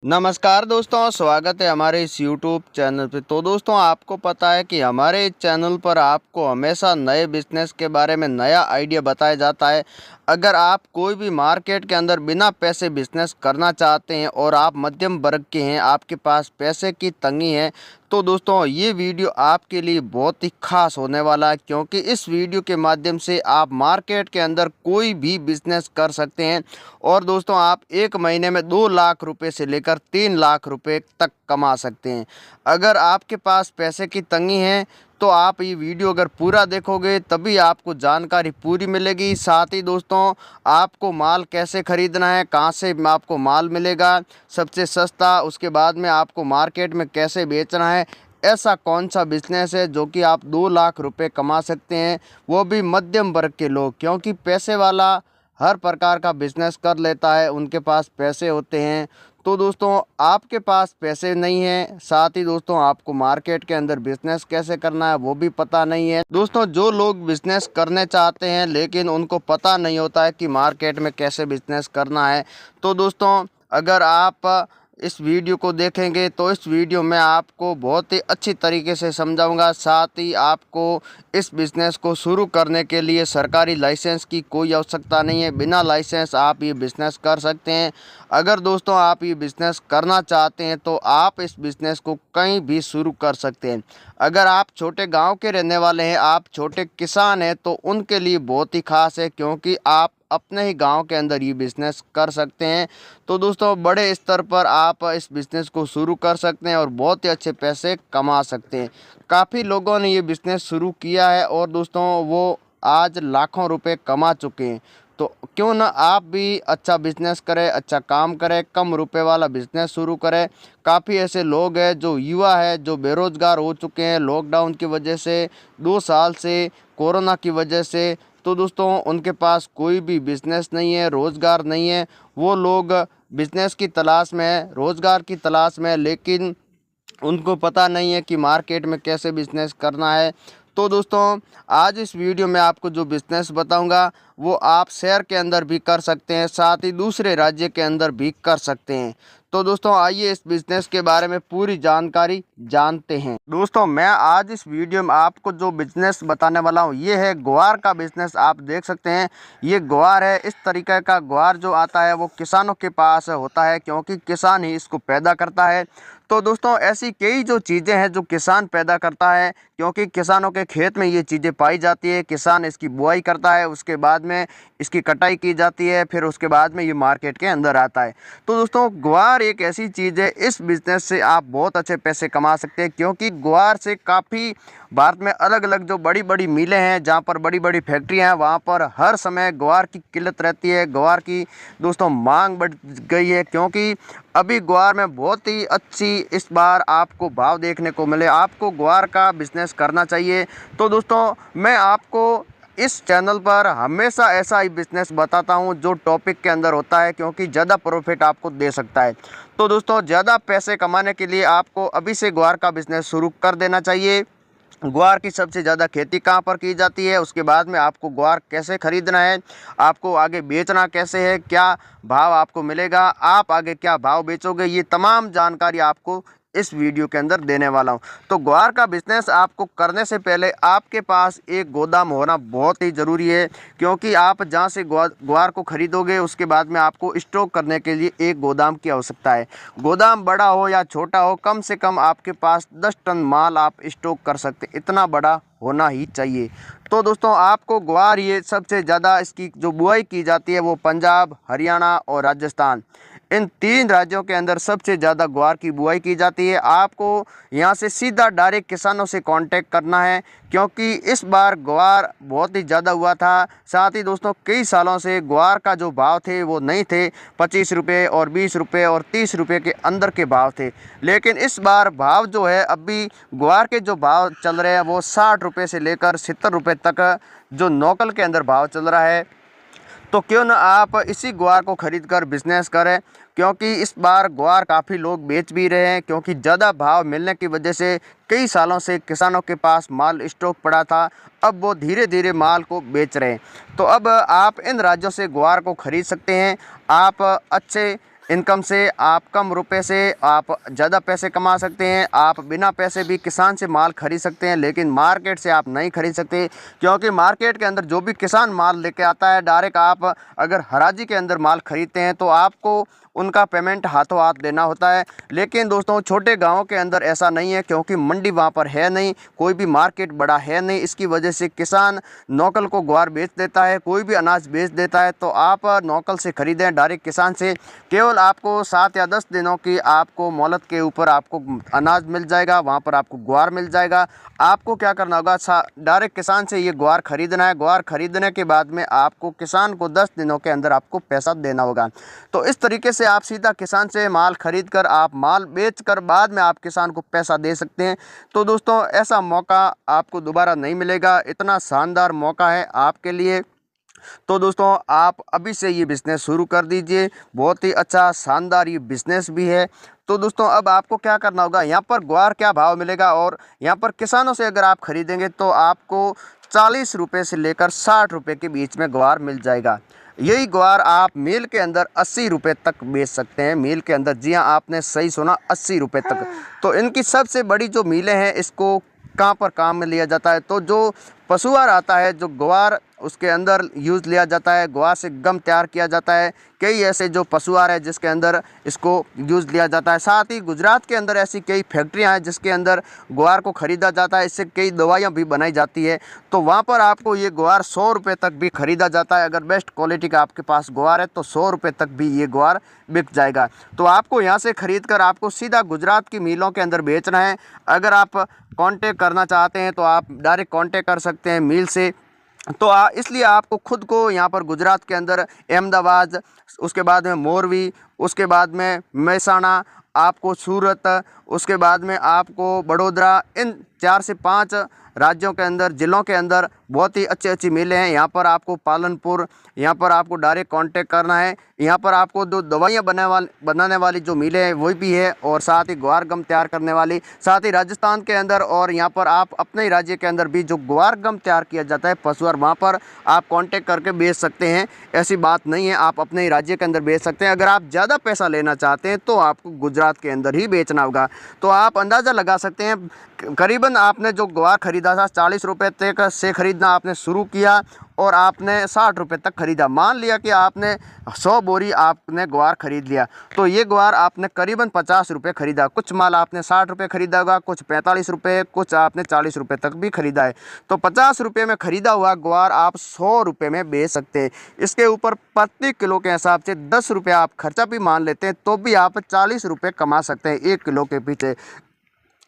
नमस्कार दोस्तों, स्वागत है हमारे इस YouTube चैनल पे। तो दोस्तों, आपको पता है कि हमारे इस चैनल पर आपको हमेशा नए बिज़नेस के बारे में नया आइडिया बताया जाता है। अगर आप कोई भी मार्केट के अंदर बिना पैसे बिज़नेस करना चाहते हैं और आप मध्यम वर्ग के हैं, आपके पास पैसे की तंगी है, तो दोस्तों ये वीडियो आपके लिए बहुत ही ख़ास होने वाला है, क्योंकि इस वीडियो के माध्यम से आप मार्केट के अंदर कोई भी बिज़नेस कर सकते हैं। और दोस्तों, आप एक महीने में 2 लाख रुपए से लेकर 3 लाख रुपए तक कमा सकते हैं। अगर आपके पास पैसे की तंगी है, तो आप ये वीडियो अगर पूरा देखोगे तभी आपको जानकारी पूरी मिलेगी। साथ ही दोस्तों, आपको माल कैसे ख़रीदना है, कहाँ से आपको माल मिलेगा सबसे सस्ता, उसके बाद में आपको मार्केट में कैसे बेचना है, ऐसा कौन सा बिज़नेस है जो कि आप 2 लाख रुपए कमा सकते हैं, वो भी मध्यम वर्ग के लोग। क्योंकि पैसे वाला हर प्रकार का बिज़नेस कर लेता है, उनके पास पैसे होते हैं। तो दोस्तों, आपके पास पैसे नहीं हैं, साथ ही दोस्तों आपको मार्केट के अंदर बिज़नेस कैसे करना है वो भी पता नहीं है। दोस्तों, जो लोग बिज़नेस करने चाहते हैं लेकिन उनको पता नहीं होता है कि मार्केट में कैसे बिज़नेस करना है, तो दोस्तों अगर आप इस वीडियो को देखेंगे तो इस वीडियो में आपको बहुत ही अच्छी तरीके से समझाऊंगा। साथ ही आपको इस बिज़नेस को शुरू करने के लिए सरकारी लाइसेंस की कोई आवश्यकता नहीं है, बिना लाइसेंस आप ये बिज़नेस कर सकते हैं। अगर दोस्तों आप ये बिज़नेस करना चाहते हैं तो आप इस बिज़नेस को कहीं भी शुरू कर सकते हैं। अगर आप छोटे गांव के रहने वाले हैं, आप छोटे किसान हैं, तो उनके लिए बहुत ही ख़ास है, क्योंकि आप अपने ही गांव के अंदर ये बिज़नेस कर सकते हैं। तो दोस्तों, बड़े स्तर पर आप इस बिज़नेस को शुरू कर सकते हैं और बहुत ही अच्छे पैसे कमा सकते हैं। काफ़ी लोगों ने ये बिज़नेस शुरू किया है और दोस्तों वो आज लाखों रुपए कमा चुके हैं। तो क्यों ना आप भी अच्छा बिज़नेस करें, अच्छा काम करें, कम रुपए वाला बिज़नेस शुरू करें। काफ़ी ऐसे लोग हैं जो युवा है, जो बेरोज़गार हो चुके हैं लॉकडाउन की वजह से, 2 साल से, कोरोना की वजह से। तो दोस्तों, उनके पास कोई भी बिज़नेस नहीं है, रोज़गार नहीं है। वो लोग बिज़नेस की तलाश में है, रोज़गार की तलाश में है, लेकिन उनको पता नहीं है कि मार्केट में कैसे बिज़नेस करना है। तो दोस्तों, आज इस वीडियो में आपको जो बिज़नेस बताऊंगा वो आप शहर के अंदर भी कर सकते हैं, साथ ही दूसरे राज्य के अंदर भी कर सकते हैं। तो दोस्तों, आइए इस बिज़नेस के बारे में पूरी जानकारी जानते हैं। दोस्तों, मैं आज इस वीडियो में आपको जो बिज़नेस बताने वाला हूँ ये है ग्वार का बिज़नेस। आप देख सकते हैं ये ग्वार है। इस तरीके का ग्वार जो आता है वो किसानों के पास होता है, क्योंकि किसान ही इसको पैदा करता है। तो दोस्तों, ऐसी कई जो चीज़ें हैं जो किसान पैदा करता है, क्योंकि किसानों के खेत में ये चीज़ें पाई जाती है। किसान इसकी बुआई करता है, उसके बाद में इसकी कटाई की जाती है, फिर उसके बाद में ये मार्केट के अंदर आता है। तो दोस्तों, ग्वार एक ऐसी चीज़ है, इस बिज़नेस से आप बहुत अच्छे पैसे कमा सकते हैं, क्योंकि ग्वार से काफ़ी भारत में अलग अलग जो बड़ी बड़ी मिलें हैं, जहाँ पर बड़ी बड़ी फैक्ट्रियाँ हैं, वहाँ पर हर समय ग्वार की किल्लत रहती है। ग्वार की दोस्तों मांग बढ़ गई है, क्योंकि अभी ग्वार में बहुत ही अच्छी इस बार आपको भाव देखने को मिले। आपको ग्वार का बिज़नेस करना चाहिए। तो दोस्तों, मैं आपको इस चैनल पर हमेशा ऐसा ही बिज़नेस बताता हूं जो टॉपिक के अंदर होता है, क्योंकि ज़्यादा प्रॉफिट आपको दे सकता है। तो दोस्तों, ज़्यादा पैसे कमाने के लिए आपको अभी से ग्वार का बिज़नेस शुरू कर देना चाहिए। ग्वार की सबसे ज़्यादा खेती कहाँ पर की जाती है, उसके बाद में आपको ग्वार कैसे खरीदना है, आपको आगे बेचना कैसे है, क्या भाव आपको मिलेगा, आप आगे क्या भाव बेचोगे, ये तमाम जानकारी आपको इस वीडियो के अंदर देने वाला हूं। तो ग्वार का बिज़नेस आपको करने से पहले आपके पास एक गोदाम होना बहुत ही ज़रूरी है, क्योंकि आप जहां से ग्वार को खरीदोगे उसके बाद में आपको स्टॉक करने के लिए एक गोदाम की आवश्यकता है। गोदाम बड़ा हो या छोटा हो, कम से कम आपके पास 10 टन माल आप स्टॉक कर सकते, इतना बड़ा होना ही चाहिए। तो दोस्तों, आपको ग्वार ये सबसे ज़्यादा इसकी जो बुआई की जाती है वो पंजाब, हरियाणा और राजस्थान, इन 3 राज्यों के अंदर सबसे ज़्यादा ग्वार की बुआई की जाती है। आपको यहाँ से सीधा डायरेक्ट किसानों से कांटेक्ट करना है, क्योंकि इस बार ग्वार बहुत ही ज़्यादा हुआ था। साथ ही दोस्तों, कई सालों से ग्वार का जो भाव थे वो नहीं थे, 25 रुपये और 20 रुपये और 30 रुपये के अंदर के भाव थे। लेकिन इस बार भाव जो है, अभी ग्वार के जो भाव चल रहे हैं वो 60 रुपये से लेकर 70 रुपये तक जो नौकल के अंदर भाव चल रहा है। तो क्यों ना आप इसी ग्वार को खरीद कर बिज़नेस करें, क्योंकि इस बार ग्वार काफ़ी लोग बेच भी रहे हैं, क्योंकि ज़्यादा भाव मिलने की वजह से कई सालों से किसानों के पास माल स्टॉक पड़ा था, अब वो धीरे धीरे माल को बेच रहे हैं। तो अब आप इन राज्यों से ग्वार को खरीद सकते हैं। आप अच्छे इनकम से आप कम रुपए से आप ज़्यादा पैसे कमा सकते हैं। आप बिना पैसे भी किसान से माल खरीद सकते हैं, लेकिन मार्केट से आप नहीं खरीद सकते, क्योंकि मार्केट के अंदर जो भी किसान माल लेके आता है डायरेक्ट आप अगर हराजी के अंदर माल खरीदते हैं तो आपको उनका पेमेंट हाथों हाथ देना होता है। लेकिन दोस्तों छोटे गाँव के अंदर ऐसा नहीं है, क्योंकि मंडी वहाँ पर है नहीं, कोई भी मार्केट बड़ा है नहीं। इसकी वजह से किसान नौकल को ग्वार बेच देता है, कोई भी अनाज बेच देता है। तो आप नौकल से खरीदें डायरेक्ट किसान से, केवल आपको 7 या 10 दिनों की आपको मोहलत के ऊपर आपको अनाज मिल जाएगा, वहाँ पर आपको ग्वार मिल जाएगा। आपको क्या करना होगा, डायरेक्ट किसान से ये ग्वार खरीदना है। ग्वार खरीदने के बाद में आपको किसान को 10 दिनों के अंदर आपको पैसा देना होगा। तो इस तरीके से आप सीधा किसान से माल खरीद कर आप माल बेच कर बाद में आप किसान को पैसा दे सकते हैं। तो दोस्तों ऐसा मौका आपको दोबारा नहीं मिलेगा, इतना शानदार मौका है आपके लिए। तो दोस्तों आप अभी से ये बिज़नेस शुरू कर दीजिए, बहुत ही अच्छा शानदार ये बिज़नेस भी है। तो दोस्तों अब आपको क्या करना होगा, यहाँ पर ग्वार क्या भाव मिलेगा और यहाँ पर किसानों से अगर आप खरीदेंगे तो आपको 40 रुपये से लेकर 60 रुपये के बीच में ग्वार मिल जाएगा। यही ग्वार आप मील के अंदर 80 रुपये तक बेच सकते हैं। मील के अंदर, जी हाँ आपने सही सुना, 80 रुपये तक। तो इनकी सबसे बड़ी जो मीलें हैं इसको कहाँ पर काम में लिया जाता है, तो जो पशुआर आता है, जो ग्वार उसके अंदर यूज़ लिया जाता है, ग्वार से गम तैयार किया जाता है। कई ऐसे जो पशुआर है जिसके अंदर इसको यूज़ लिया जाता है। साथ ही गुजरात के अंदर ऐसी कई फैक्ट्रियां हैं जिसके अंदर ग्वार को ख़रीदा जाता है, इससे कई दवाइयां भी बनाई जाती है। तो वहां पर आपको ये ग्वार 100 रुपये तक भी ख़रीदा जाता है। अगर बेस्ट क्वालिटी का आपके पास ग्वार है तो 100 रुपये तक भी ये ग्वार बिक जाएगा। तो आपको यहाँ से ख़रीद कर आपको सीधा गुजरात की मिलों के अंदर बेचना है। अगर आप कांटेक्ट करना चाहते हैं तो आप डायरेक्ट कांटेक्ट कर सकते हैं मिल से। तो इसलिए आपको खुद को यहाँ पर गुजरात के अंदर अहमदाबाद, उसके बाद में मोरवी, उसके बाद में महसाणा, आपको सूरत, उसके बाद में आपको बड़ोदरा, इन 4 से 5 राज्यों के अंदर, ज़िलों के अंदर बहुत ही अच्छी अच्छी मिलें हैं। यहाँ पर आपको पालनपुर, यहाँ पर आपको डायरेक्ट कांटेक्ट करना है। यहाँ पर आपको जो दवाइयाँ बनाने वाली जो मिलें हैं वही भी है, और साथ ही ग्वार गम तैयार करने वाली, साथ ही राजस्थान के अंदर और यहाँ पर आप अपने ही राज्य के अंदर भी जो ग्वार गम तैयार किया जाता है पशुआर, वहाँ पर आप कांटेक्ट करके बेच सकते हैं। ऐसी बात नहीं है, आप अपने ही राज्य के अंदर बेच सकते हैं। अगर आप ज़्यादा पैसा लेना चाहते हैं तो आपको गुजरात के अंदर ही बेचना होगा। तो आप अंदाज़ा लगा सकते हैं, करीबन आपने जो ग्वार ख़रीदा था 40 रुपये तक से ख़रीदना आपने शुरू किया और आपने 60 रुपये तक ख़रीदा। मान लिया कि आपने 100 बोरी आपने ग्वार ख़रीद लिया, तो ये ग्वार आपने करीबन 50 रुपये ख़रीदा। कुछ माल आपने 60 रुपये ख़रीदा होगा, कुछ 45 रुपये, कुछ आपने 40 रुपये तक भी ख़रीदा है। तो 50 रुपये में ख़रीदा हुआ ग्वार आप 100 रुपये में बेच सकते हैं। इसके ऊपर प्रति किलो के हिसाब से 10 रुपये आप खर्चा भी मान लेते हैं तो भी आप 40 रुपये कमा सकते हैं 1 किलो के पीछे।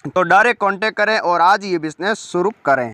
तो डायरेक्ट कांटेक्ट करें और आज ये बिज़नेस शुरू करें।